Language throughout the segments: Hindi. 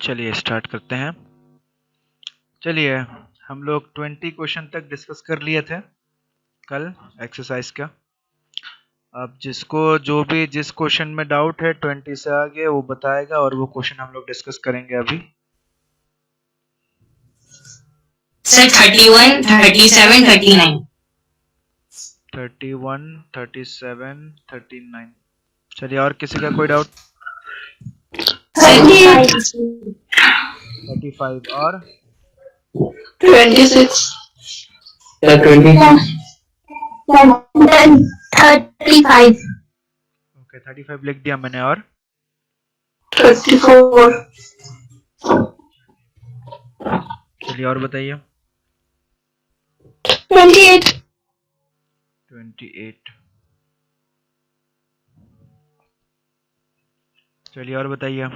चलिए स्टार्ट करते हैं। चलिए हम लोग 20 क्वेश्चन तक डिस्कस कर लिए थे कल एक्सरसाइज का। अब जिसको जो भी जिस क्वेश्चन में डाउट है 20 से आगे वो बताएगा और वो क्वेश्चन हम लोग डिस्कस करेंगे अभी। सर 31, 37, 39। 31, 37, 39। चलिए और किसी का कोई डाउट? 35 और 26। 35। ओके 35 लिख दिया मैंने। और 34। चलिए और बताइए। 28। 28। चलिए और बताइए।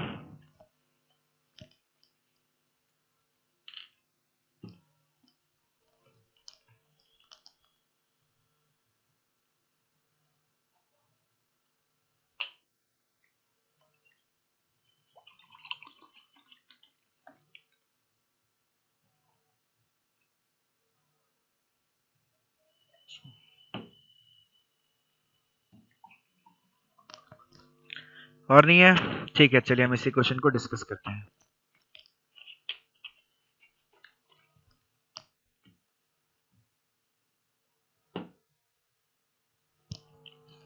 और नहीं है? ठीक है, चलिए हम इसी क्वेश्चन को डिस्कस करते हैं।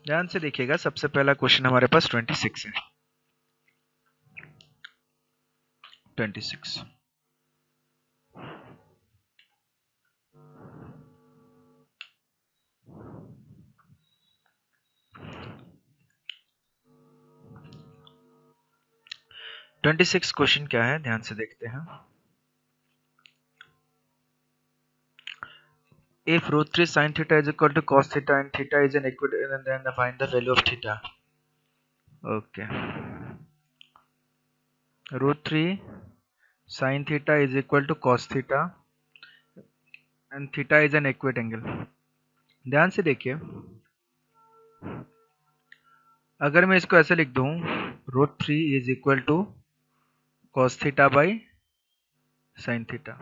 ध्यान से देखिएगा। सबसे पहला क्वेश्चन हमारे पास 26 है। 26 26 क्वेश्चन क्या है, ध्यान से देखते हैं। If root 3 sin theta is equal to cos theta and theta is an equidistant, then find the value of theta. Okay. Root 3 sin theta is equal to cos theta and theta is an equate angle. ध्यान से देखिए, अगर मैं इसको ऐसे लिख दूं, root 3 is equal to cos theta by sin theta.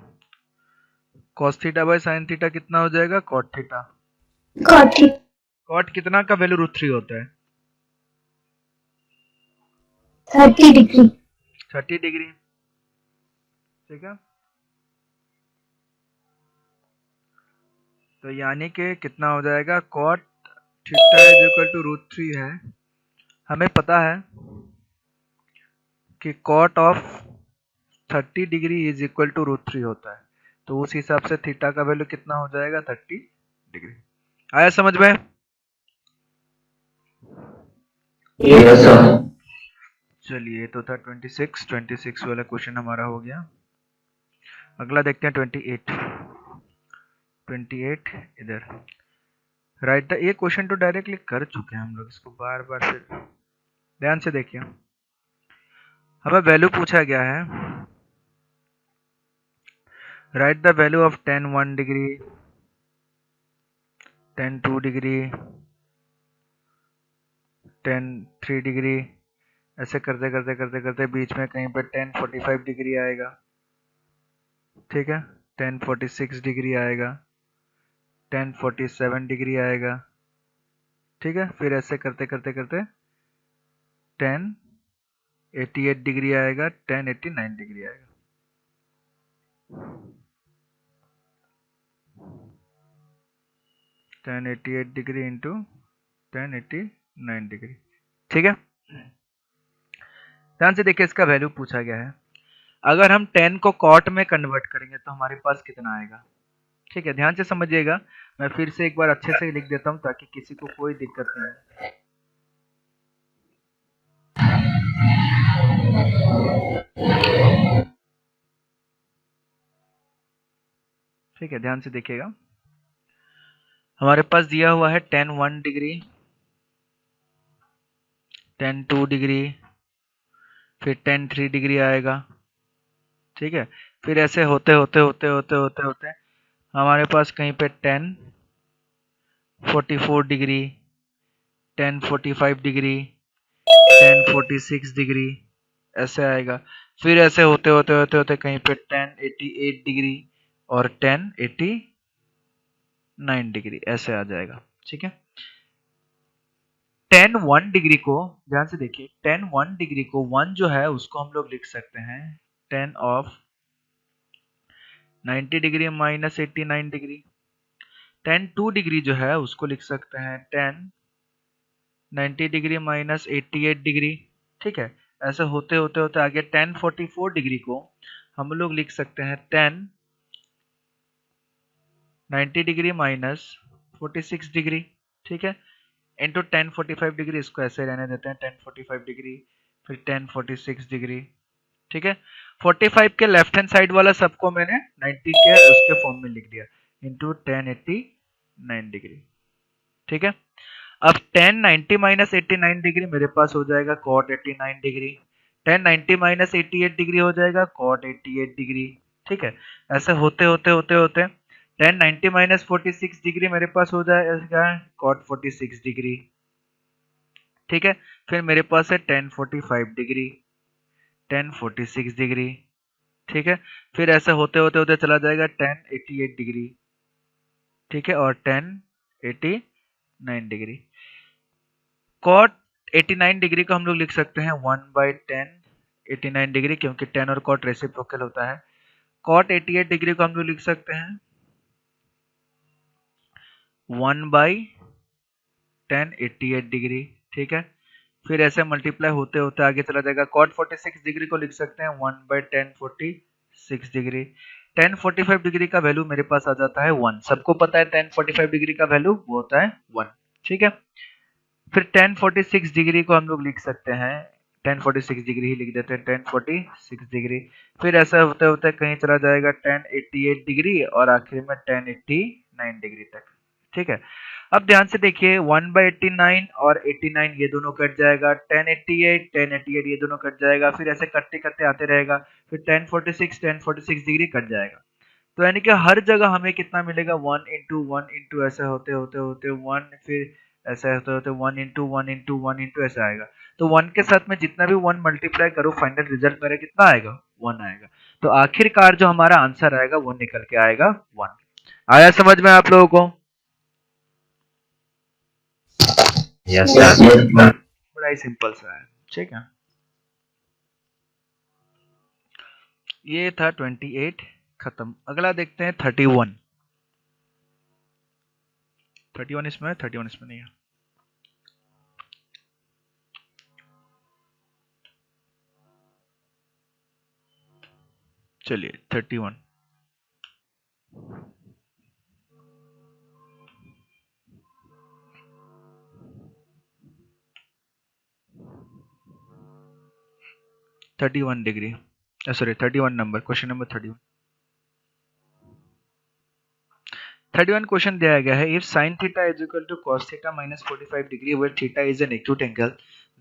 cos theta by sin theta कितना हो जाएगा? cot theta. cot कितना का वैल्यू रूट 3 होता है? 30 डिग्री। 30 डिग्री। ठीक है, तो यानी कि कितना हो जाएगा? cot theta is equal to root 3 है। हमें पता है कि cot of 30 degree is equal to root 3 होता है, तो उस हिसाब से थीटा का वैल्यू कितना हो जाएगा? 30 डिग्री। आया समझ में? Yes sir. चलिए तो था 26 वाला क्वेश्चन हमारा हो गया। अगला देखते हैं 28 इधर। राइट द, ये क्वेश्चन तो डायरेक्टली कर चुके हैं हम लोग, इसको बार बार फिर ध्यान से देखिए। हमें वैल्यू पूछा गया है, right the value of tan 1 degree, tan 2 degree, tan 3 degree, ऐसे करते करते करते करते बीच में कहीं पे tan 45 डिग्री आएगा। ठीक है, tan 46 डिग्री आएगा, tan 47 डिग्री आएगा। ठीक है, फिर ऐसे करते करते करते tan 88 डिग्री आएगा, tan 89 डिग्री आएगा। tan 88 degree into tan 89 degree. ठीक है, ध्यान से देखिए, इसका वैल्यू पूछा गया है। अगर हम tan को cot में कन्वर्ट करेंगे तो हमारे पास कितना आएगा? ठीक है, ध्यान से समझिएगा। मैं फिर से एक बार अच्छे से लिख देता हूँ ताकि किसी को कोई दिक्कत नहीं हो। ठीक है, ध्यान से देखिएगा। हमारे पास दिया हुआ है tan 1 डिग्री, tan 2 डिग्री, फिर tan 3 डिग्री आएगा। ठीक है, फिर ऐसे होते होते होते होते होते होते हमारे पास कहीं पे tan 44 degree, tan 45 degree, tan 46 degree, ऐसे आएगा। फिर ऐसे होते होते होते होते कहीं पे 1088 डिग्री और 1089 डिग्री ऐसे आ जाएगा। ठीक है, 10 डिग्री को ध्यान से देखिए, 10 डिग्री को 1 जो है उसको हम लोग लिख सकते हैं 10 of 90 degree minus 89 degree. 10 degree जो है उसको लिख सकते हैं 90 डिग्री माइनस 88 डिग्री। ठीक है, ऐसे होते होते होते आगे 44 डिग्री को हम लोग लिख सकते हैं 90 डिग्री माइनस 46 डिग्री। ठीक है, इंटू 1045 डिग्री, इसको ऐसे रहने देते हैं 1045 डिग्री, फिर 1046 डिग्री। ठीक है, 45 के लेफ्ट हैंड साइड वाला सबको मैंने 90 के उसके फॉर्म में लिख दिया, इंटू 1089 डिग्री। ठीक है, अब 1090 माइनस 89 डिग्री मेरे पास हो जाएगा कॉट 89 डिग्री, 1090 माइनस 88 डिग्री हो जाएगा कॉट 88 डिग्री। ठीक है, ऐसे होते होते होते होते 1090 माइनस 46 डिग्री मेरे पास हो जाएगा कॉट 46 डिग्री। ठीक है, फिर मेरे पास है 1045 डिग्री, 1046 डिग्री। ठीक है, फिर ऐसे होते होते होते चला जाएगा 1088 डिग्री। ठीक है, और 1089 डिग्री। कॉट 89 डिग्री को हम लोग लिख सकते हैं 1/10 डिग्री, क्योंकि 10 और कॉट रेसिप्रोकल होता है। कॉट 88 डिग्री को हम लोग लिख सकते हैं 1/10 डिग्री। ठीक है, फिर ऐसे मल्टीप्लाई होते होते आगे चला जाएगा। कॉट 46 डिग्री को लिख सकते हैं 1/1046 डिग्री। 1045 डिग्री का वैल्यू मेरे पास आ जाता है 1। सबको पता है 1045 डिग्री का वैल्यू वो होता है 1। ठीक है, फिर 1046 डिग्री को हम लोग लिख सकते हैं 1046 डिग्री ही लिख देते हैं 1046 डिग्री। फिर ऐसा होते होते कहीं चला जाएगा 1088 डिग्री और आखिर में 1089 डिग्री तक। ठीक है, अब ध्यान से देखिए 1/89 और 89 ये दोनों कट जाएगा, 1088 ये दोनों कट जाएगा, फिर ऐसे कटते कटते आते रहेगा, फिर 1046 डिग्री कट जाएगा। तो यानी कि हर जगह हमें कितना मिलेगा 1 इंटू ऐसे होते होते होते 1, फिर ऐसे होते होते 1 इंटू 1 इंटू 1 इंटू ऐसे आएगा। तो 1 के साथ में जितना भी 1 मल्टीप्लाई करो फाइनल रिजल्ट मेरा कितना आएगा 1 आएगा। तो आखिरकार जो हमारा आंसर आएगा वो निकल के आएगा 1। आया समझ में आप लोगों को? Yes, sir. बड़ा ही सिंपल सा है। ठीक है, ये था 28 खत्म। अगला देखते हैं 31। 31 इसमें है, 31 इसमें नहीं है। चलिए 31। Degree, sorry 31 number, question number 31। 31 question दिया गया है, if sin theta is equal to cos theta minus 45 degree where theta is an acute angle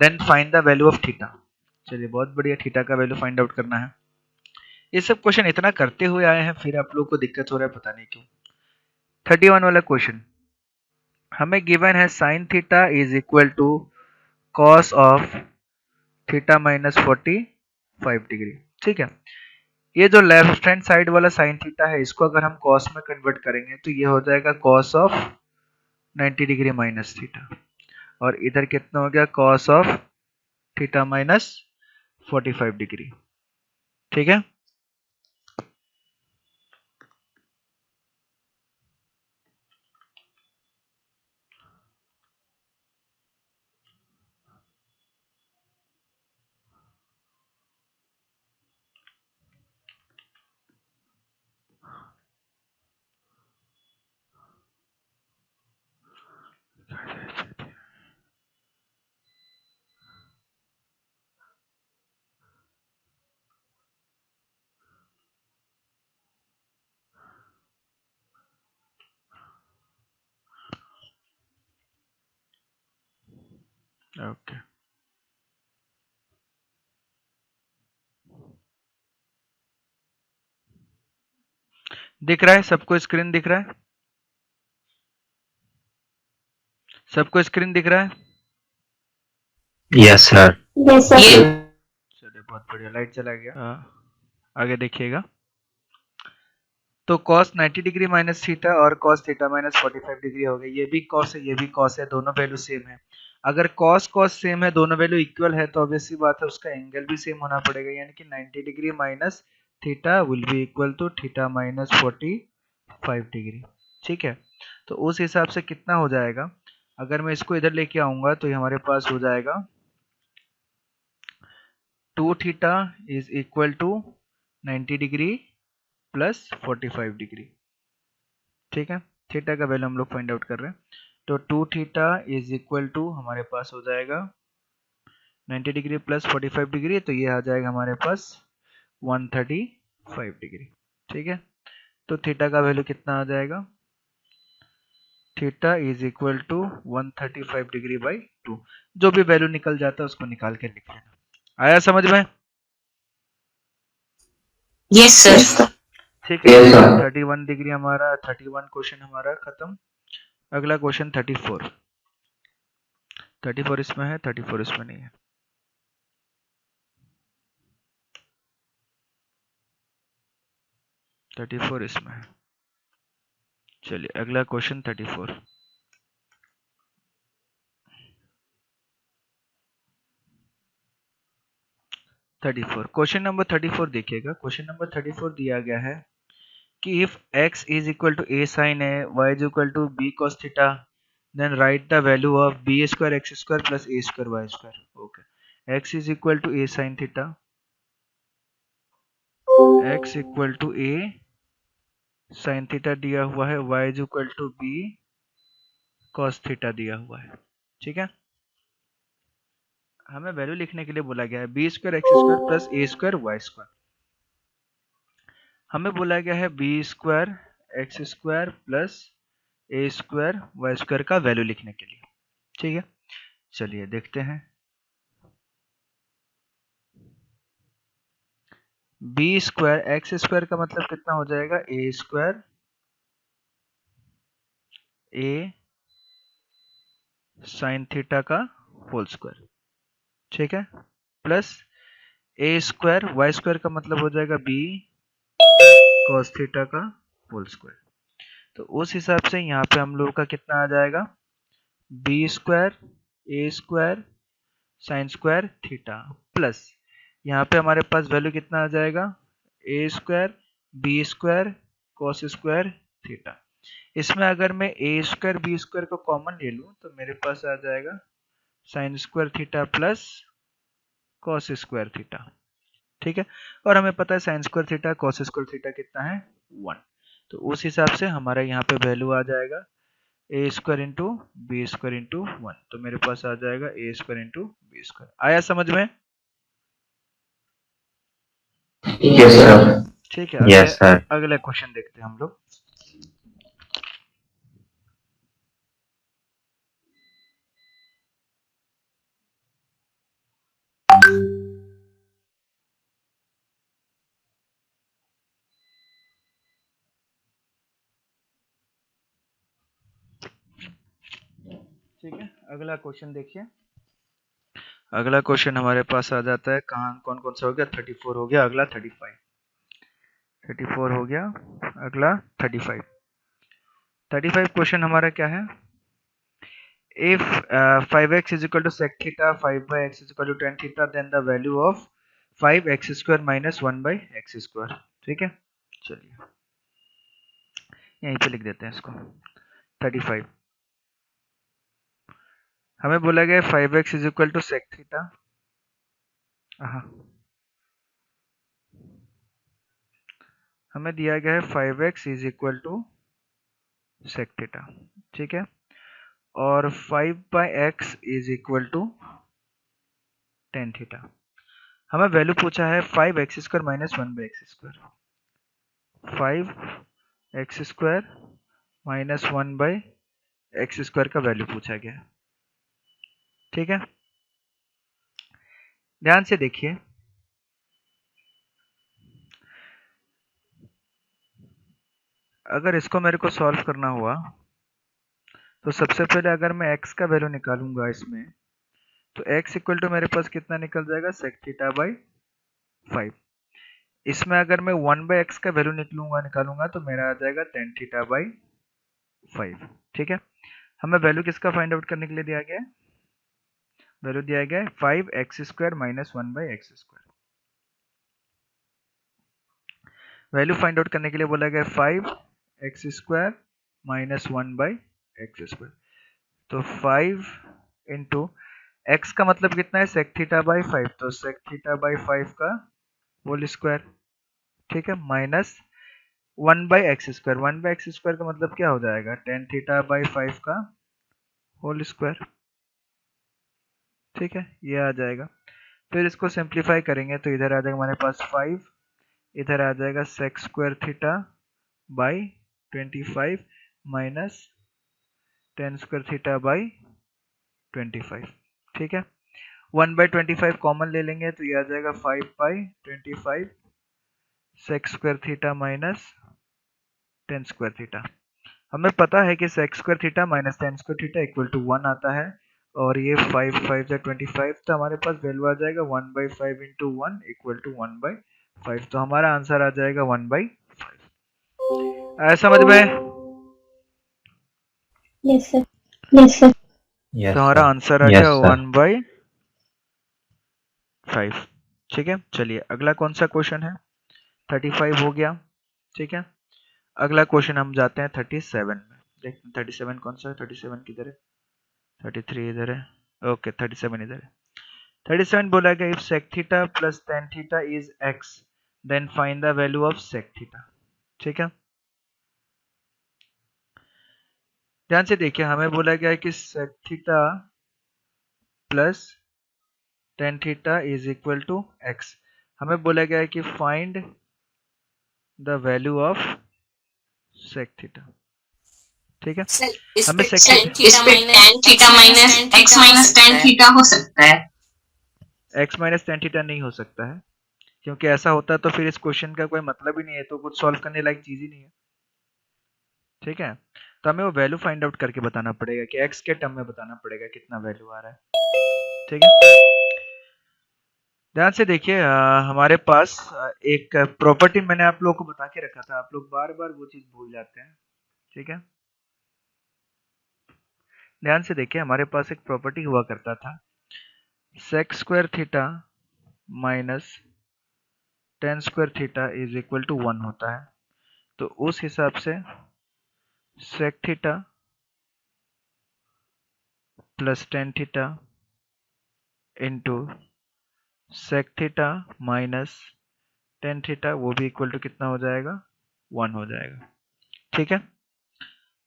then find the value of theta. चलिए बहुत बढ़िया, थीटा का वैल्यू फाइंड आउट करना है। ये सब क्वेश्चन इतना करते हुए आए हैं, फिर आप लोगों को दिक्कत हो रहा है पता नहीं क्यों। 31 वाला क्वेश्चन हमें गिवन है sin theta is equal to cos of theta minus 45 degree. ठीक है, ये जो लेफ्ट हैंड साइड वाला sin थीटा है इसको अगर हम cos में कन्वर्ट करेंगे तो ये हो जाएगा cos of 90 degree minus theta, और इधर कितना हो गया cos of theta minus 45 degree. ठीक है, ओके दिख रहा है सबको? स्क्रीन दिख रहा है? सबको स्क्रीन दिख रहा है? Yes, sir. Yes, sir. चलिए बहुत बढ़िया, लाइट चला गया। आगे देखिएगा, तो cos 90 डिग्री माइनस थीटा और cos थीटा माइनस 45 डिग्री हो गई। ये भी cos है, ये भी cos है, दोनों वैल्यू सेम है। अगर cos cos सेम है, दोनों वैल्यू इक्वल है, तो ऑब्वियस सी बात है उसका एंगल भी सेम होना पड़ेगा, यानी कि 90 degree minus theta will be equal to theta minus 45 degree. ठीक है, तो उस हिसाब से कितना हो जाएगा, अगर मैं इसको इधर लेके आऊंगा तो ये हमारे पास हो जाएगा 2 theta is equal to 90 degree plus 45 degree. ठीक है, थीटा का वैल्यू हम लोग फाइंड आउट कर रहे हैं, तो 2 थीटा इज इक्वल टू हमारे पास हो जाएगा 90 डिग्री प्लस 45 डिग्री, तो ये आ जाएगा हमारे पास 135 डिग्री। ठीक है, तो थीटा का वैल्यू कितना आ जाएगा, theta is equal to 135 degree by 2। जो भी वैल्यू निकल जाता है उसको निकाल के लिख लेना। आया समझ में? Yes sir. ठीक है, 31 डिग्री हमारा 31 क्वेश्चन हमारा खत्म। अगला क्वेश्चन 34। 34 इसमें है, 34 इसमें नहीं है। थर्टी फोर इसमें है। चलिए अगला क्वेश्चन 34। क्वेश्चन नंबर 34 देखिएगा। क्वेश्चन नंबर 34 दिया गया है कि if x is equal to a sin a, y is equal to b cos theta, then write the value of b square x square plus a square y square. Okay, x is equal to a sin theta, x equal to a sin theta दिया हुआ है, y is equal to b cos theta दिया हुआ है। ठीक है, हमें वैल्यू लिखने के लिए बोला गया है B square X square plus A square Y square. हमें बोला गया है B square X square plus A square Y square का वैल्यू लिखने के लिए। ठीक है, चलिए देखते हैं। बी स्क्वायर एक्स स्क्वायर का मतलब कितना हो जाएगा, A square A sign theta का होल स्क्वायर। ठीक है, plus A square Y square का मतलब हो जाएगा बी कॉस थीटा का होल स्क्वायर। तो उस हिसाब से यहाँ पे हम लोगों का कितना आ जाएगा, B square A square sine square theta plus यहाँ पे हमारे पास वैल्यू कितना आ जाएगा, A square B square cos square theta. इसमें अगर मैं ए स्क्वायर बी स्क्वायर को कॉमन ले लूँ तो मेरे पास आ जाएगा sine square theta plus cos square theta. ठीक है, और हमें पता है sine square theta cos square theta कितना है, 1। तो उस हिसाब से हमारा यहाँ पे वैल्यू आ जाएगा A square into B square into 1। तो मेरे पास आ जाएगा A square into B square. आया समझ में? Yes sir. ठीक है, यस सर। अगले क्वेश्चन देखते हैं हम लोग। ठीक है, अगला क्वेश्चन देखिए। अगला क्वेश्चन हमारे पास आ जाता है, कहाँ कौन कौन सा हो गया, 34 हो गया, अगला 35। 34 हो गया, अगला 35। 35 क्वेश्चन हमारा क्या है, if 5x is equal to sec theta, 5 by x is equal to tan theta, then the value of 5x square minus 1 by x square। ठीक है, चलिए यहीं पे लिख देते हैं इसको। 35 हमें बोला गया 5x is equal to sec theta। हमें दिया गया है 5x is equal to sec theta। ठीक है, और 5 by x is equal to tan theta। हमें वैल्यू पूछा है 5x square minus 1 by x square. 5x square minus 1 by x square का वैल्यू पूछा गया। ठीक है, ध्यान से देखिए, अगर इसको मेरे को सॉल्व करना हुआ तो सबसे पहले अगर मैं x का वैल्यू निकालूंगा इसमें, तो x इक्वल टू मेरे पास कितना निकल जाएगा, सेक थीटा बाई 5। इसमें अगर मैं 1/x का वैल्यू निकालूंगा तो मेरा आ जाएगा tan थीटा बाई 5। ठीक है, हमें वैल्यू किसका फाइंड आउट करने के लिए दिया गया है? वैल्यू दिया गया है 5x² minus 1/x²। Value find out करने के लिए बोला गया 5x² माइनस 1/x²। तो 5 इंटू x का मतलब कितना है? sec थीटा बाई 5, तो sec थीटा बाई 5 का होल स्क्वायर। ठीक है, माइनस 1/x²। 1/x² का मतलब क्या हो जाएगा? tan थीटा बाई 5 का होल स्क्वायर। ठीक है, ये आ जाएगा। फिर इसको सिंप्लीफाई करेंगे तो इधर आ जाएगा हमारे पास 5, इधर आ जाएगा sec square theta by 25 minus tan square theta by 25। ठीक है, 1/25 कॉमन ले लेंगे तो ये आ जाएगा 5/25 sec square theta minus tan square theta. हमें पता है कि sec square theta minus tan square theta equal to 1 आता है, और ये 5 5 जा 25, तो हमारे पास वैल्यू आ जाएगा 1/5 इंटू 1 इक्वल टू 1/5। तो हमारा आंसर आ जाएगा 1/5। आया समझ में? Yes sir. तो हमारा आंसर आ गया 1/5। ठीक है, चलिए अगला कौन सा क्वेश्चन है? 35 हो गया। ठीक है, अगला क्वेश्चन हम जाते हैं 37 में। देखते हैं 37 कौन सा है। 37 किधर है? 33 इधर है। ओके, 37 इधर है। 37 बोला गया if sec theta plus tan theta is x then find the value of sec theta. ठीक है, ध्यान से देखिए, हमें बोला गया है कि sec theta plus tan theta is equal to x। हमें बोला गया है कि find the value of sec theta. ठीक है, सर हमें sec इस पे tan theta minus x minus tan theta हो सकता है। x माइनस tan थीटा नहीं हो सकता है, क्योंकि ऐसा होता तो फिर इस क्वेश्चन का कोई मतलब ही नहीं है, तो कुछ सॉल्व करने लायक चीज ही नहीं है। ठीक है, तो हमें वो वैल्यू फाइंड आउट करके बताना पड़ेगा कि x के टर्म में बताना पड़ेगा कितना वैल्यू आ रहा है। ठीक है, ध्यान से देखिए, हमारे पास एक प्रॉपर्टी मैंने आप लोगों को बता के रखा था, आप लोग बार बार वो चीज भूल जाते हैं। ठीक है, ध्यान से देखिए, हमारे पास एक प्रॉपर्टी हुआ करता था sec square theta minus tan square theta is equal to 1 होता है। तो उस हिसाब से sec theta plus tan theta into sec theta minus tan theta, वो भी इक्वल टू कितना हो जाएगा? 1 हो जाएगा। ठीक है,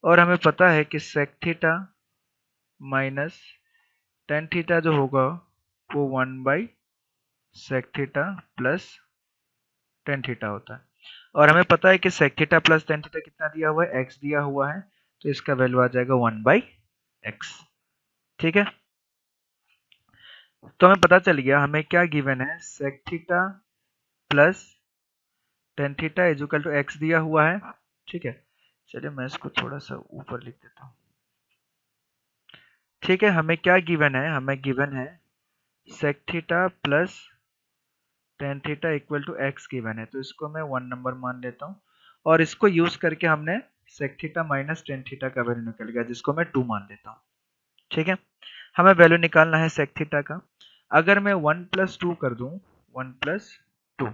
और हमें पता है कि sec theta minus tan theta जो होगा वो 1/sec theta plus tan theta होता है, और हमें पता है कि sec theta plus tan theta कितना दिया हुआ है? x दिया हुआ है, तो इसका वैल्यू आ जाएगा 1/x। ठीक है, तो हमें पता चल गया हमें क्या गिवन है, sec theta plus tan theta is equal to x दिया हुआ है। ठीक है, चलिए मैं इसको थोड़ा सा ऊपर लिख देता हूँ। ठीक है, हमें क्या गिवन है? हमें गिवन है sec theta plus tan theta equal to x given है, तो इसको मैं 1 नंबर मान लेता हूँ, और इसको यूज करके हमने sec theta minus tan theta का वैल्यू निकल गया, जिसको मैं 2 मान लेता हूँ। ठीक है, हमें वैल्यू निकालना है sec थीटा का। अगर मैं 1 प्लस 2 कर दूं, 1 प्लस 2,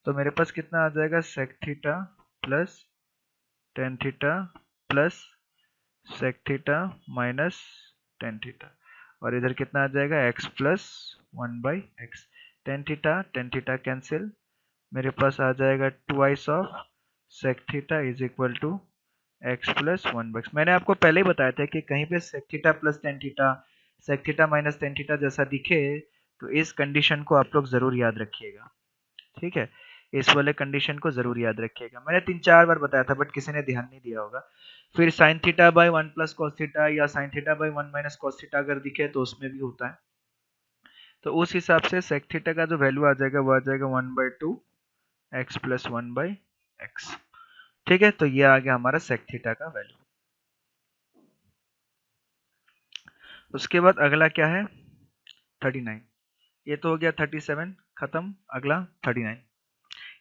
तो मेरे पास कितना आ जाएगा? sec theta plus tan theta plus sec theta minus tan theta, और इधर कितना आ जाएगा? x plus 1/x। tan theta cancel, मेरे पास आ जाएगा twice of sec theta is equal to x plus 1/x। मैंने आपको पहले ही बताया था कि कहीं पे sec theta plus tan theta, sec theta minus tan theta जैसा दिखे, तो इस कंडीशन को आप लोग जरूर याद रखिएगा। ठीक है, इस वाले कंडीशन को जरूर याद रखिएगा। मैंने 3-4 बार बताया था, बट किसी ने ध्यान नहीं दिया होगा। फिर sin theta by 1 plus cos theta या sin theta by 1 minus cos theta अगर दिखे तो उसमें भी होता है। तो उस हिसाब से sec थीटा का जो वैल्यू आ जाएगा वो आ जाएगा 1/2 x प्लस 1/x। ठीक है, तो ये आ गया हमारा sec थीटा का वैल्यू। उसके बाद अगला क्या है? 39। ये तो हो गया 37। खत्म। अगला 39।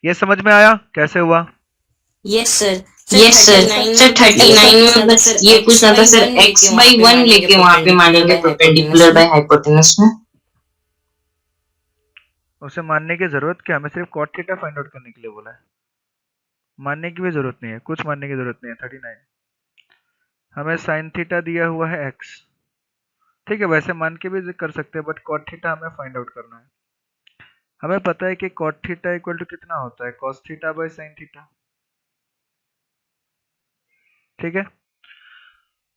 ये समझ में आया कैसे हुआ? Yes sir. Yes sir. Sir 39 में बस ये पूछना था सर, x/1 लेके वहां पे मानेंगे परपेंडिकुलर बाय हाइपोटेनस में। उसे मानने की जरूरत क्या, हमें सिर्फ cot थीटा फाइंड आउट करने के लिए बोला है, मानने की भी जरूरत नहीं है, कुछ मानने की जरूरत नहीं है। 39 हमें साइन थीटा दिया हुआ है x, ठीक है, वैसे मान के भी कर सकते हैं, बट cot थीटा हमें फाइंड आउट करना है। हमें पता है कि cot थीटा इक्वल टू कितना होता है, cos theta by sin theta, ठीक है।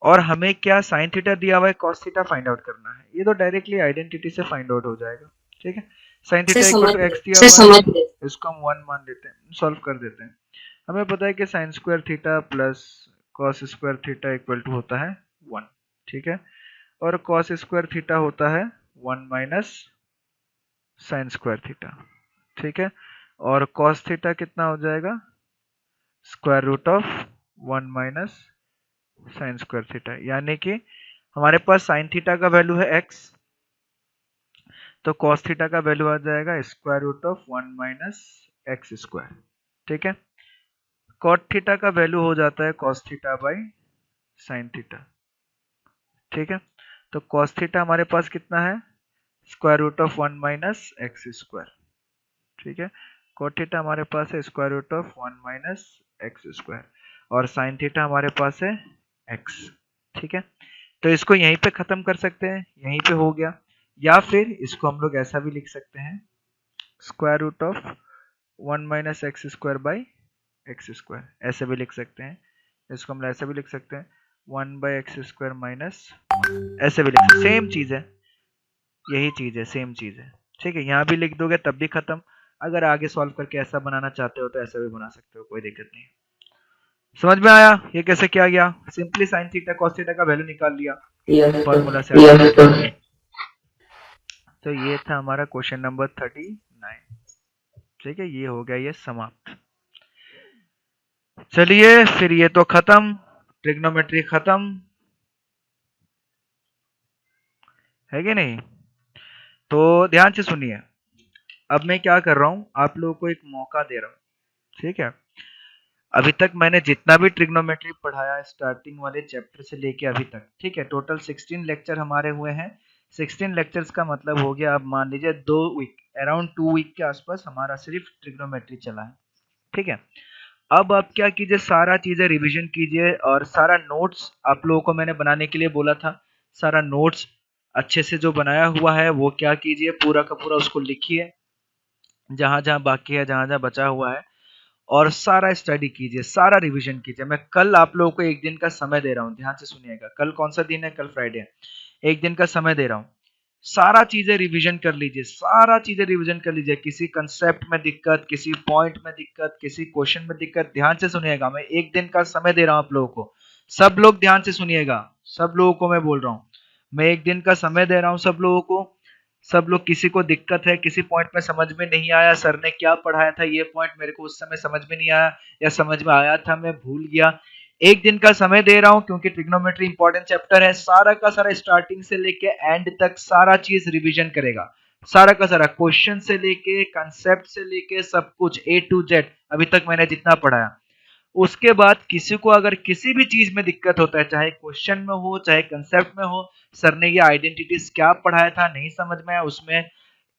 और हमें क्या sin थीटा दिया हुआ है, cos थीटा फाइंड आउट करना है। ये तो डायरेक्टली आइडेंटिटी से फाइंड आउट हो जाएगा, ठीक है। sin theta equal to x दिया हुआ है, इसको हम 1 मान लेते हैं, सॉल्व कर देते हैं। हमें पता है कि sin square theta plus cos square theta equal to होता है 1, ठीक है। और cos स्क्वायर थीटा होता है 1 माइनस साइन स्क्वायर थीटा, ठीक है। और cos थीटा कितना हो जाएगा, square root of 1 minus sine square theta, यानी कि हमारे पास साइन थीटा का वैल्यू है x, तो cos थीटा का वैल्यू आ जाएगा square root of 1 minus x square, ठीक है। cot थीटा का वैल्यू हो जाता है cos theta by sine theta, ठीक है। तो cos थीटा हमारे पास कितना है, square root of 1 minus x square, ठीक है। cot थीटा हमारे पास है square root of 1 minus x square, और साइन थीटा हमारे पास है x, ठीक है। तो इसको यहीं पे खत्म कर सकते हैं, यहीं पे हो गया, या फिर इसको हम लोग ऐसा भी लिख सकते हैं, square root of 1 minus x square by x square, ऐसे भी लिख सकते हैं। इसको हम ऐसे भी लिख सकते हैं 1 बाई एक्स स्क्वायर माइनस, ऐसे भी लिख सकते हैं, सेम चीज है, यही चीज है, सेम चीज है, ठीक है। यहाँ भी लिख दोगे तब भी खत्म। अगर आगे सॉल्व करके ऐसा बनाना चाहते हो तो ऐसा भी बना सकते हो, कोई दिक्कत नहीं। समझ में आया ये कैसे किया गया? Simply sine theta cos theta का वैल्यू निकाल लिया फॉर्मूला से। तो ये था हमारा क्वेश्चन नंबर 39, ठीक है, ये हो गया ये समाप्त। चलिए फिर ये तो खत्म, ट्रिग्नोमेट्री खत्म है कि नहीं? तो ध्यान से सुनिए, अब मैं क्या कर रहा हूं, आप लोगों को एक मौका दे रहा हूं, ठीक है। अभी तक मैंने जितना भी ट्रिग्नोमेट्री पढ़ाया स्टार्टिंग वाले चैप्टर से लेके अभी तक, ठीक है, टोटल 16 लेक्चर हमारे हुए हैं। 16 लेक्चर्स का मतलब हो गया, अब मान लीजिए 2 वीक, अराउंड 2 वीक के आसपास हमारा सिर्फ ट्रिग्नोमेट्री चला है, ठीक है। अब आप क्या कीजिए, सारा चीजें रिवीजन कीजिए, और सारा नोट्स आप लोगों को मैंने बनाने के लिए बोला था, सारा नोट्स अच्छे से जो बनाया हुआ है वो क्या कीजिए, पूरा का पूरा उसको लिखिए, जहां जहां बाकी है, जहां जहां बचा हुआ है, और सारा स्टडी कीजिए, सारा रिवीजन कीजिए। मैं कल आप लोगों को एक दिन का समय दे रहा हूँ, ध्यान से सुनिएगा। कल कौन सा दिन है? कल फ्राइडे है। एक दिन का समय दे रहा हूँ, सारा चीजें रिवीजन कर लीजिए, सारा चीजें रिवीजन कर लीजिए। किसी कंसेप्ट में दिक्कत, किसी पॉइंट में दिक्कत, किसी क्वेश्चन में दिक्कत, ध्यान से सुनिएगा। मैं एक दिन का समय दे रहा हूँ आप लोगों को, सब लोग ध्यान से सुनिएगा, सब लोगों को मैं बोल रहा हूँ, मैं एक दिन का समय दे रहा हूँ सब लोगों को। सब लोग, किसी को दिक्कत है, किसी पॉइंट में समझ में नहीं आया, सर ने क्या पढ़ाया था ये पॉइंट मेरे को उस समय समझ में नहीं आया, या समझ में आया था मैं भूल गया, एक दिन का समय दे रहा हूं, क्योंकि ट्रिग्नोमेट्री इंपॉर्टेंट चैप्टर है। सारा का सारा स्टार्टिंग से लेके एंड तक सारा चीज रिवीजन करेगा, सारा का सारा क्वेश्चन से लेके कंसेप्ट से लेके सब कुछ A to Z अभी तक मैंने जितना पढ़ाया। उसके बाद किसी को अगर किसी भी चीज में दिक्कत होता है, चाहे क्वेश्चन में हो चाहे कंसेप्ट में हो, सर ने ये आइडेंटिटीज क्या पढ़ाया था नहीं समझ में आया, उसमें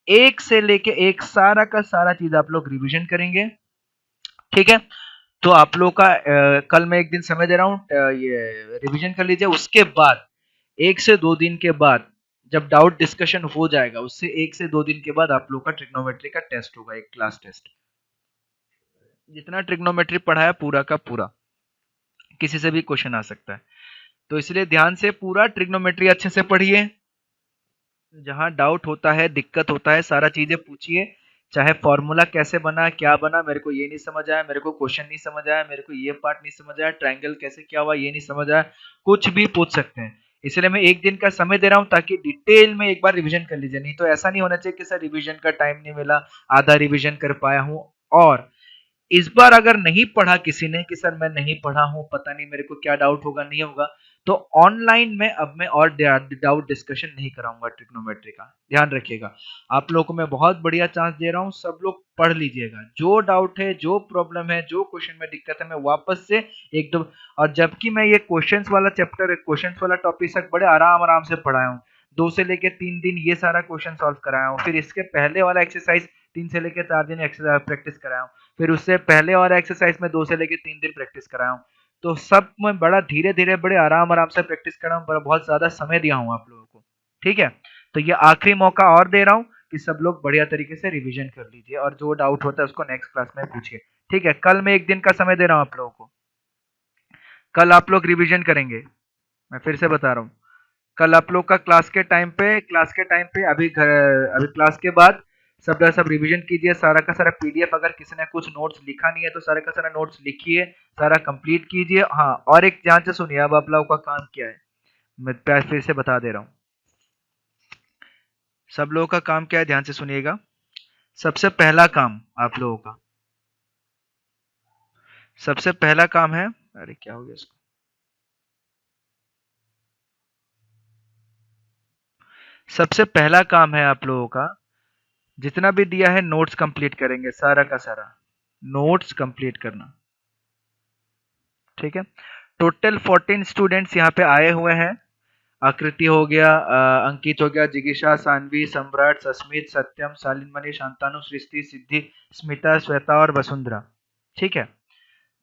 एक से लेके एक सारा का सारा चीज आप लोग रिवीजन करेंगे, ठीक है। तो आप लोग का कल मैं एक दिन समय दे रहा हूँ, ये रिवीजन कर लीजिए। उसके बाद 1 से 2 दिन के बाद जब डाउट डिस्कशन हो जाएगा, उससे 1 से 2 दिन के बाद आप लोग का ट्रिग्नोमेट्री का टेस्ट होगा, एक क्लास टेस्ट। जितना ट्रिग्नोमेट्री पढ़ा है पूरा का पूरा, किसी से भी क्वेश्चन आ सकता है, तो इसलिए ध्यान से पूरा ट्रिग्नोमेट्री अच्छे से पढ़िए। जहां डाउट होता है, दिक्कत होता है, सारा चीजें पूछिए, चाहे फॉर्मूला कैसे बना, क्या बना, मेरे को ये नहीं समझ आया, मेरे को क्वेश्चन नहीं समझ आया, मेरे को ये पार्ट नहीं समझ आया, ट्रायंगल कैसे क्या हुआ ये नहीं समझ आया, कुछ भी पूछ सकते हैं। इसलिए मैं एक दिन का समय दे रहा हूं ताकि डिटेल में एक बार रिवीजन कर लीजिए। नहीं तो ऐसा नहीं होना चाहिए कि सर रिवीजन का टाइम नहीं मिला, आधा रिवीजन कर पाया हूं। और इस बार अगर नहीं पढ़ा किसी ने कि सर मैं नहीं पढ़ा हूं, पता नहीं मेरे को क्या डाउट होगा नहीं होगा, तो ऑनलाइन में अब मैं और डाउट डिस्कशन नहीं कराऊंगा ट्रिग्नोमेट्री का, ध्यान रखिएगा। आप लोगों को मैं बहुत बढ़िया चांस दे रहा हूँ, सब लोग पढ़ लीजिएगा, जो डाउट है, जो प्रॉब्लम है, जो क्वेश्चन में दिक्कत है, मैं वापस से एक दो, और जबकि मैं ये क्वेश्चंस वाला चैप्टर, क्वेश्चंस वाला टॉपिक तक बड़े आराम आराम से पढ़ाया हूँ, 2 से लेके 3 दिन ये सारा क्वेश्चन सॉल्व कराया हूँ, फिर इसके पहले वाला एक्सरसाइज 3 से लेके 4 दिन एक्सरसाइज प्रैक्टिस कराया हूँ, फिर उससे पहले वाला एक्सरसाइज में 2 से लेके 3 दिन प्रैक्टिस कराया हूँ। तो सब मैं बड़ा धीरे धीरे बड़े आराम आराम से प्रैक्टिस कर रहा हूँ, बहुत ज्यादा समय दिया हूँ आप लोगों को, ठीक है। तो ये आखिरी मौका और दे रहा हूँ कि सब लोग बढ़िया तरीके से रिवीजन कर लीजिए, और जो डाउट होता है उसको नेक्स्ट क्लास में पूछिए, ठीक है। कल मैं 1 दिन का समय दे रहा हूँ आप लोगों को, कल आप लोग रिवीजन करेंगे, मैं फिर से बता रहा हूँ। कल आप लोग का क्लास के टाइम पे अभी क्लास के बाद सब रिवीजन कीजिए, सारा का सारा पीडीएफ, अगर किसी ने कुछ नोट्स लिखा नहीं है तो सारा का सारा नोट्स लिखिए, सारा कंप्लीट कीजिए। हाँ, और एक ध्यान से सुनिए, अब आप लोगों का काम क्या है, मैं फिर से बता दे रहा हूँ। सब लोगों का काम क्या है, ध्यान से सुनिएगा। सबसे पहला काम आप लोगों का, सबसे पहला काम है, अरे क्या हो गया इसको, सबसे पहला काम है आप लोगों का, जितना भी दिया है नोट्स कंप्लीट करेंगे, सारा का सारा नोट्स कंप्लीट करना, ठीक है। टोटल 14 स्टूडेंट्स यहाँ पे आए हुए हैं। आकृति हो गया, अंकित हो गया, जिगीषा, सानवी, सम्राट, सस्मित, सत्यम, शालिनमणि, शांतानु, सृष्टि, सिद्धि, स्मिता, श्वेता और वसुंधरा, ठीक है।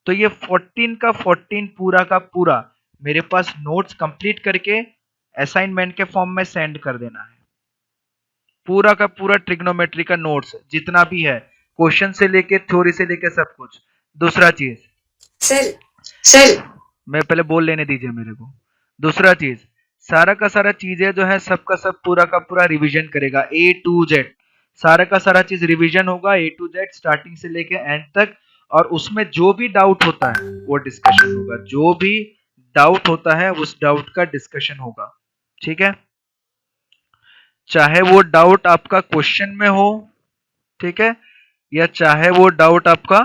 तो ये 14 का 14 पूरा का पूरा मेरे पास नोट्स कंप्लीट करके असाइनमेंट के फॉर्म में सेंड कर देना है। पूरा का पूरा ट्रिग्नोमेट्री का नोट्स जितना भी है, क्वेश्चन से लेके थ्योरी से लेके सब कुछ। दूसरा चीज, सर मैं पहले बोल लेने दीजिए मेरे को। दूसरा चीज, सारा का सारा चीजें जो है सबका सब पूरा का पूरा रिवीजन करेगा, ए टू जेड, सारा का सारा चीज रिवीजन होगा, ए टू जेड, स्टार्टिंग से लेके एंड तक। और उसमें जो भी डाउट होता है वो डिस्कशन होगा, जो भी डाउट होता है उस डाउट का डिस्कशन होगा, ठीक है। चाहे वो डाउट आपका क्वेश्चन में हो, ठीक है, या चाहे वो डाउट आपका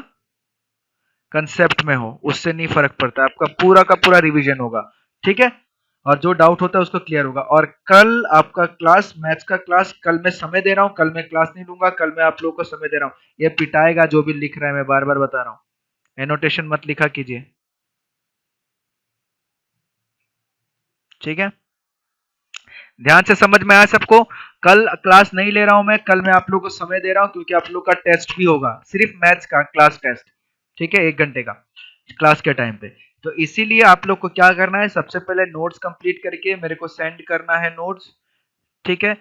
कंसेप्ट में हो, उससे नहीं फर्क पड़ता, आपका पूरा का पूरा रिवीजन होगा, ठीक है। और जो डाउट होता है उसको क्लियर होगा। और कल आपका क्लास, मैथ्स का क्लास, कल मैं समय दे रहा हूँ, कल मैं क्लास नहीं लूंगा, कल मैं आप लोगों को समय दे रहा हूँ। ये पिटाएगा जो भी लिख रहा है, मैं बार बार बता रहा हूँ, एनोटेशन मत लिखा कीजिए, ठीक है। ध्यान से समझ में आया सबको। कल क्लास नहीं ले रहा हूं मैं, कल मैं आप लोगों को समय दे रहा हूं, क्योंकि आप लोग का टेस्ट भी होगा, सिर्फ मैथ्स का क्लास टेस्ट, ठीक है, 1 घंटे का क्लास के टाइम पे। तो इसीलिए आप लोग को क्या करना है, सबसे पहले नोट्स कंप्लीट करके मेरे को सेंड करना है नोट्स, ठीक है।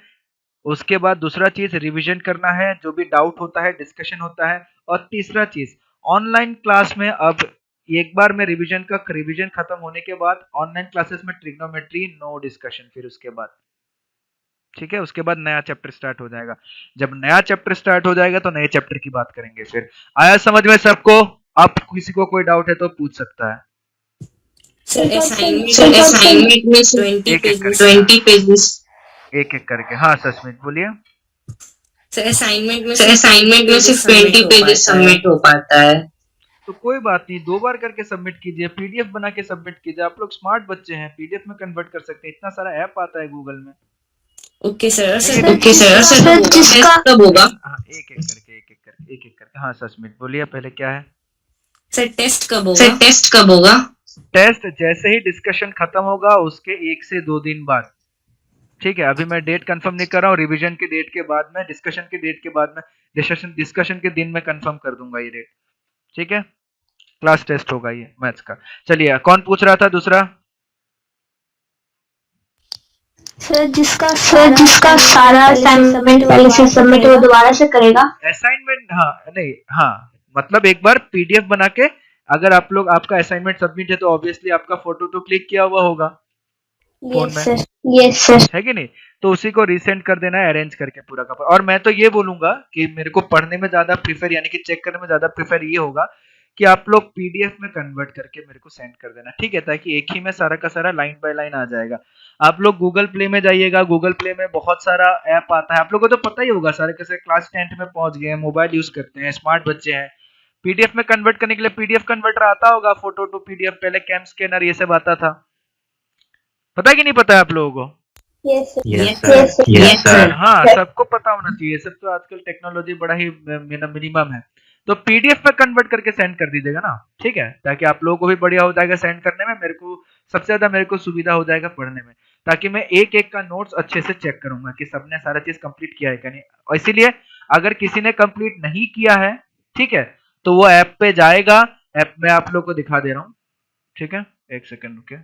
उसके बाद दूसरा चीज रिवीजन करना है, जो भी डाउट होता है डिस्कशन होता है। और तीसरा चीज, ऑनलाइन क्लास में अब एक बार में रिवीजन खत्म होने के बाद ऑनलाइन क्लासेस में ट्रिग्नोमेट्री नो डिस्कशन, फिर उसके बाद, ठीक है, उसके बाद नया चैप्टर स्टार्ट हो जाएगा। जब नया चैप्टर स्टार्ट हो जाएगा तो नए चैप्टर की बात करेंगे फिर। आया समझ में सबको? आप किसी को कोई डाउट है तो पूछ सकता है। सर असाइनमेंट में 20 पेजेस, एक एक करके। हाँ सस्मित बोलिए। सर असाइनमेंट में सिर्फ 20 पेजेस सबमिट हो पाता है। तो कोई बात नहीं, 2 बार करके सबमिट कीजिए, पीडीएफ बना के सबमिट कीजिए। आप लोग स्मार्ट बच्चे हैं, पीडीएफ में कन्वर्ट कर सकते हैं, इतना सारा ऐप आता है गूगल में। ओके सर जिसका कब होगा? हाँ, एक एक करके। हाँ सस्मित बोलिए, पहले क्या है? सर टेस्ट कब होगा? टेस्ट जैसे ही डिस्कशन खत्म होगा उसके 1 से 2 दिन बाद, ठीक है। अभी मैं डेट कंफर्म नहीं कर रहा हूँ, रिवीजन के डेट के बाद में, डिस्कशन के डेट के बाद में, डिस्कशन के दिन में कंफर्म कर दूंगा ये डेट, ठीक है। क्लास टेस्ट होगा ये मैथ्स का। चलिए, कौन पूछ रहा था दूसरा? सर जिसका सारा असाइनमेंट पहले से सबमिट वो दोबारा से करेगा? असाइनमेंट, हाँ नहीं, हाँ मतलब एक बार पीडीएफ बना के, अगर आप लोग, आपका असाइनमेंट सबमिट है तो ऑब्वियसली आपका फोटो तो क्लिक किया हुआ होगा फोन में, यस सर, है कि नहीं? तो उसी को रीसेंड कर देना है, अरेंज करके पूरा का। और मैं तो ये बोलूंगा कि मेरे को पढ़ने में ज्यादा प्रीफर, यानी कि चेक करने में ज्यादा प्रीफर ये होगा कि आप लोग पीडीएफ में कन्वर्ट करके मेरे को सेंड कर देना, ठीक है, ताकि एक ही में सारा का सारा लाइन बाय लाइन आ जाएगा। आप लोग गूगल प्ले में जाइएगा, गूगल प्ले में बहुत सारा ऐप आता है, आप लोगों को तो पता ही होगा, सारे कैसे क्लास 10th में पहुंच गए हैं, मोबाइल यूज करते हैं, स्मार्ट बच्चे हैं। पीडीएफ में कन्वर्ट करने के लिए पीडीएफ कन्वर्टर आता होगा, फोटो टू पीडीएफ, पहले कैम स्कैनर ये सब आता था, पता है कि नहीं पता है आप लोगों को? Yes, Yes, sir. sir. Yes, sir. हाँ, सबको पता होना चाहिए, सब तो आजकल टेक्नोलॉजी बड़ा ही मिनिमम है। तो पीडीएफ में कन्वर्ट करके सेंड कर दीजिएगा ना, ठीक है, ताकि आप लोगों को भी बढ़िया हो जाएगा सेंड करने में, मेरे को सबसे ज्यादा मेरे को सुविधा हो जाएगा पढ़ने में, ताकि मैं एक एक का नोट्स अच्छे से चेक करूंगा कि सबने सारा चीज कंप्लीट किया है कि नहीं। और इसीलिए अगर किसी ने कंप्लीट नहीं किया है, ठीक है, तो वो ऐप पे जाएगा, ऐप में आप लोग को दिखा दे रहा हूँ, ठीक है, एक सेकंड रुके,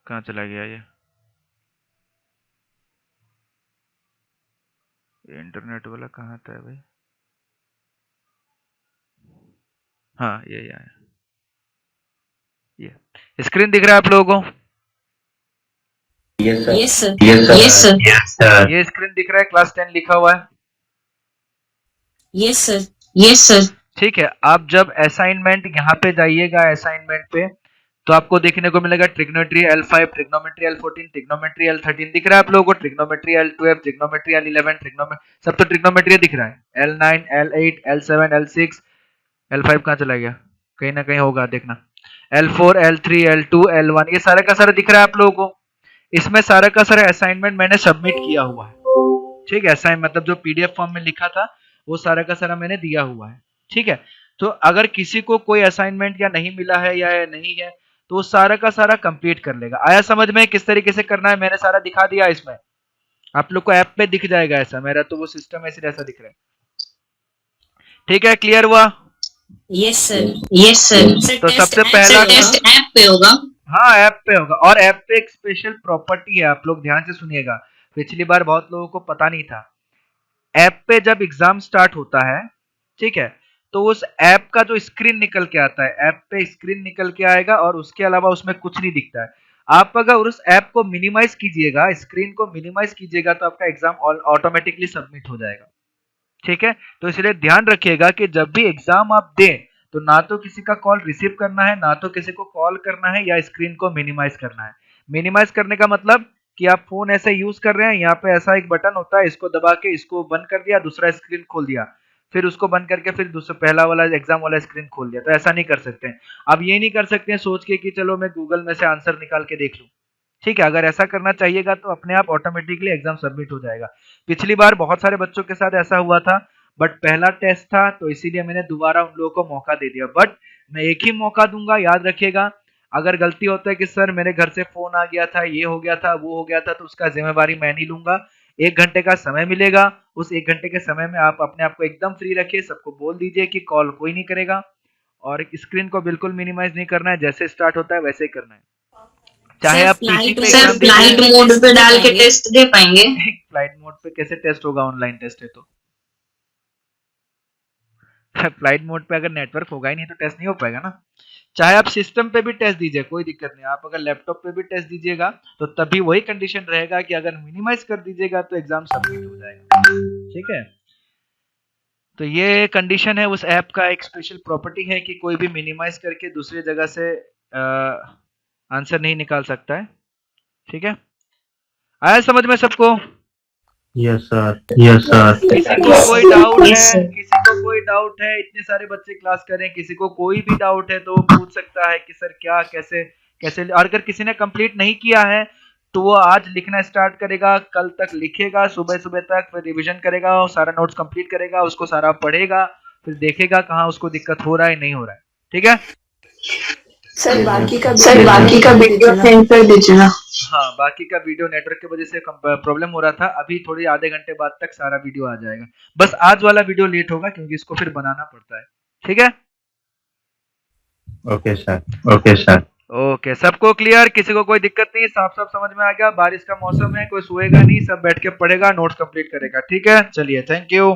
कहाँ चला गया ये इंटरनेट वाला, कहाँ था भाई? हाँ ये आया, ये स्क्रीन दिख रहा है आप लोगों को? Yes, sir. Yes, sir. Yes, sir. Yes, sir. Yes, sir. ये स्क्रीन दिख रहा है, क्लास 10 लिखा हुआ है, Yes, sir. Yes, sir. ठीक है। आप जब असाइनमेंट यहाँ पे जाइएगा, असाइनमेंट पे तो आपको देखने को मिलेगा trigonometry L5, trigonometry L14, trigonometry L13 दिख रहा है आप लोगों को, trigonometry L12, trigonometry L11, trigonometry सब तो ट्रिग्नोमेट्री दिख रहा है, L9, L8, L7, L6, L5 कहाँ चला गया? कहीं ना कहीं होगा, देखना, L4, L3, L2, L1, ये सारा का सारा दिख रहा है आप लोगों को। इसमें सारा का सारा असाइनमेंट मैंने सबमिट किया हुआ है, ठीक है, असाइन मतलब जो पीडीएफ फॉर्म में लिखा था वो सारा का सारा मैंने दिया हुआ है, ठीक है। तो अगर किसी को कोई असाइनमेंट या नहीं मिला है या नहीं है तो वो सारा का सारा कंप्लीट कर लेगा। आया समझ में किस तरीके से करना है? मैंने सारा दिखा दिया इसमें, आप लोग को ऐप पे दिख जाएगा ऐसा, मेरा तो वो सिस्टम ऐसे ऐसा दिख रहा है, ठीक है, क्लियर हुआ? Yes, sir. Yes, sir. तो सबसे पहला Sir, टेस्ट ऐप पे होगा। हाँ ऐप पे होगा, और ऐप पे एक स्पेशल प्रॉपर्टी है, आप लोग ध्यान से सुनिएगा, पिछली बार बहुत लोगों को पता नहीं था। ऐप पे जब एग्जाम स्टार्ट होता है, ठीक है, तो उस ऐप का जो स्क्रीन निकल के आता है, ऐप पे स्क्रीन निकल के आएगा और उसके अलावा उसमें कुछ नहीं दिखता है। आप अगर उस ऐप को मिनिमाइज कीजिएगा, स्क्रीन को मिनिमाइज कीजिएगा, तो आपका एग्जाम ऑटोमेटिकली सबमिट हो जाएगा, ठीक है। तो इसलिए ध्यान रखिएगा कि जब भी एग्जाम आप दें तो ना तो किसी का कॉल रिसीव करना है, ना तो किसी को कॉल करना है, या स्क्रीन को मिनिमाइज करना है। मिनिमाइज करने का मतलब कि आप फोन ऐसे यूज कर रहे हैं, यहाँ पे ऐसा एक बटन होता है, इसको दबा के इसको बंद कर दिया, दूसरा स्क्रीन खोल दिया, फिर उसको बंद करके फिर दूसरा पहला वाला एग्जाम वाला स्क्रीन खोल दिया, तो ऐसा नहीं कर सकते हैं। अब ये नहीं कर सकते हैं सोच के कि चलो मैं गूगल में से आंसर निकाल के देख लूं, ठीक है। अगर ऐसा करना चाहिएगा तो अपने आप ऑटोमेटिकली एग्जाम सबमिट हो जाएगा। पिछली बार बहुत सारे बच्चों के साथ ऐसा हुआ था, बट पहला टेस्ट था तो इसीलिए मैंने दोबारा उन लोगों को मौका दे दिया, बट मैं एक ही मौका दूंगा, याद रखिएगा। अगर गलती होता है कि सर मेरे घर से फोन आ गया था, ये हो गया था, वो हो गया था, तो उसका जिम्मेवारी मैं नहीं लूंगा। 1 घंटे का समय मिलेगा, उस 1 घंटे के समय में आप अपने आप को एकदम फ्री रखिए, सबको बोल दीजिए कि कॉल कोई नहीं करेगा, और स्क्रीन को बिल्कुल मिनिमाइज नहीं करना है, जैसे स्टार्ट होता है वैसे ही करना है। चाहे आप पीसी पे सर फ्लाइट मोड पे डाल के टेस्ट दे पाएंगे? फ्लाइट मोड पे कैसे टेस्ट होगा? ऑनलाइन टेस्ट है तो फ्लाइट मोड पे अगर नेटवर्क होगा ही नहीं तो टेस्ट नहीं हो पाएगा ना। चाहे आप सिस्टम पे भी टेस्ट दीजिए, कोई दिक्कत नहीं, आप अगर लैपटॉप पे भी टेस्ट दीजिएगा तो तभी वही कंडीशन रहेगा कि अगर मिनिमाइज कर दीजिएगा तो एग्जाम सबमिट हो जाएगा, ठीक है। तो ये कंडीशन है उस ऐप का, एक स्पेशल प्रॉपर्टी है कि कोई भी मिनिमाइज करके दूसरी जगह से आंसर नहीं निकाल सकता है, ठीक है। आया समझ में सबको? Yes, sir. Yes, sir. किसी को कोई डाउट है? किसी को कोई डाउट है? इतने सारे बच्चे क्लास कर रहे हैं, किसी को कोई भी डाउट है तो वो पूछ सकता है कि सर क्या कैसे कैसे। और अगर किसी ने कंप्लीट नहीं किया है तो वो आज लिखना स्टार्ट करेगा, कल तक लिखेगा, सुबह सुबह तक, फिर रिवीजन करेगा, सारा नोट्स कंप्लीट करेगा, उसको सारा पढ़ेगा, फिर देखेगा कहाँ उसको दिक्कत हो रहा है नहीं हो रहा है, ठीक है। सर बाकी का वीडियो सेंड कर दीजिएगा। हाँ बाकी का वीडियो नेटवर्क की वजह से प्रॉब्लम हो रहा था, अभी थोड़ी आधे घंटे बाद तक सारा वीडियो आ जाएगा। बस आज वाला वीडियो लेट होगा क्योंकि इसको फिर बनाना पड़ता है, ठीक है। Okay, sir. Okay, sir. Okay सबको क्लियर? किसी को कोई दिक्कत नहीं? साफ साफ समझ में आ गया? बारिश का मौसम है, कोई सोएगा नहीं, सब बैठ के पढ़ेगा, नोट्स कंप्लीट करेगा, ठीक है। चलिए थैंक यू।